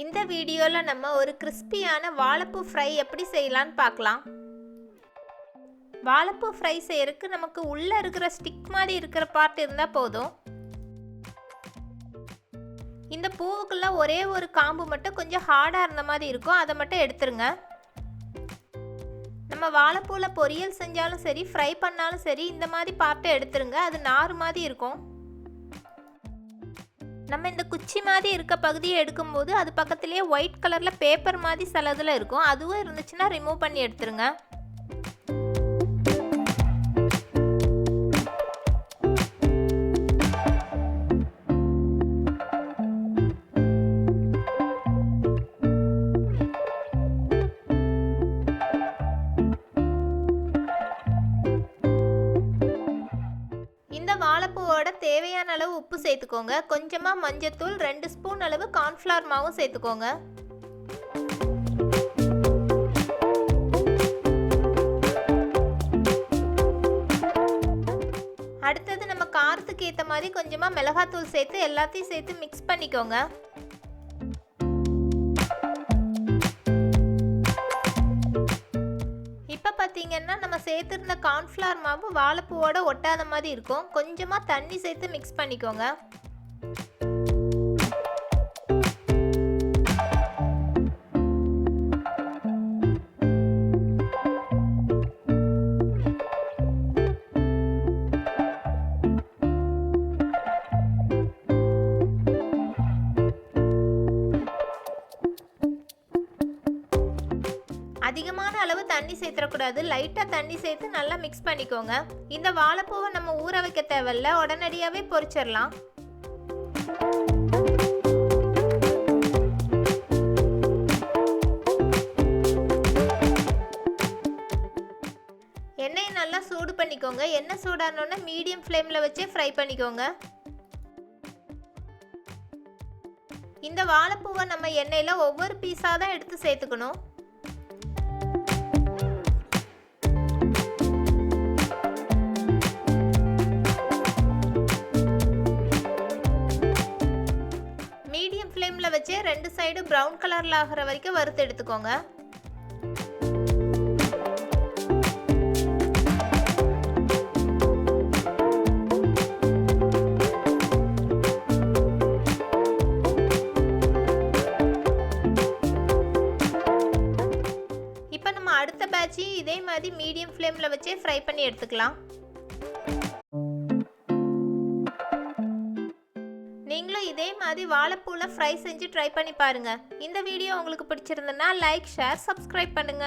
இந்த வீடியோல நம்ம ஒரு கிறிஸ்பியான வாழைப்பூ ஃப்ரை எப்படி செய்யலாம்னு பார்க்கலாம். வாழைப்பூ ஃப்ரை செய்யறதுக்கு நமக்கு உள்ள இருக்கிற ஸ்டிக் மாதிரி இருக்கிற பார்ட் இருந்தா போதும். இந்த பூவுக்குள்ள ஒரே ஒரு காம்பு மட்டும் கொஞ்சம் ஹார்டா இருந்த மாதிரி இருக்கும், அதை மட்டும் எடுத்துருங்க. நம்ம வாழைப்பூல பொரியல் செஞ்சாலும் சரி ஃப்ரை பண்ணாலும் சரி இந்த மாதிரி பார்ட்டை எடுத்துருங்க, அது நார் மாதிரி இருக்கும். நம்ம இந்த குச்சி மாதிரி இருக்க பகுதியை எடுக்கும்போது அது பக்கத்துலேயே ஒயிட் கலரில் பேப்பர் மாதிரி சிலதில் இருக்கும், அதுவும் இருந்துச்சுன்னா ரிமூவ் பண்ணி எடுத்துருங்க. வாழைப்பூவோட தேவையான அளவு உப்பு சேர்த்துக்கோங்க. கொஞ்சமாக மஞ்சத்தூள், 2 ஸ்பூன் அளவு கார்ன்ஃப்ளவர் மாவும் சேர்த்துக்கோங்க. அடுத்தது நம்ம காரத்துக்கு ஏற்ற மாதிரி கொஞ்சமாக மிளகாத்தூள் சேர்த்து எல்லாத்தையும் சேர்த்து மிக்ஸ் பண்ணிக்கோங்க. பார்த்தீங்கன்னா நம்ம சேர்த்துருந்த கார்ன்ஃப்ளவர் மாவு வாழைப்பூவோட ஒட்டாத மாதிரி இருக்கும். கொஞ்சமாக தண்ணி சேர்த்து மிக்ஸ் பண்ணிக்கோங்க. அதிகமான அளவு தண்ணி சேர்த்துடக்கூடாது, லைட்டாக தண்ணி சேர்த்து நல்லா மிக்ஸ் பண்ணிக்கோங்க. இந்த வாழைப்பூவை நம்ம ஊற வைக்க தேவையில்ல, உடனடியாகவே பொரிச்சிடலாம். எண்ணெயை நல்லா சூடு பண்ணிக்கோங்க. எண்ணெய் சூடானோன்னா மீடியம் ஃப்ளேமில் வச்சே ஃப்ரை பண்ணிக்கோங்க. இந்த வாழைப்பூவை நம்ம எண்ணெயில் ஒவ்வொரு பீஸாக தான் எடுத்து சேர்த்துக்கணும். ஃப்ளேமில் வச்சு 2 சைடு ப்ரௌன் கலரில் ஆகிற வரைக்கும் வறுத்து எடுத்துக்கோங்க. இப்போ நம்ம அடுத்த பேட்சையும் இதே மாதிரி மீடியம் ஃப்ளேமில் வச்சே ஃப்ரை பண்ணி எடுத்துக்கலாம். நீங்களும் இதே மாதிரி வாழைப்பூல ஃப்ரை செஞ்சு ட்ரை பண்ணி பாருங்க. இந்த வீடியோ உங்களுக்கு பிடிச்சிருந்ததுன்னா லைக், ஷேர், சப்ஸ்கிரைப் பண்ணுங்க.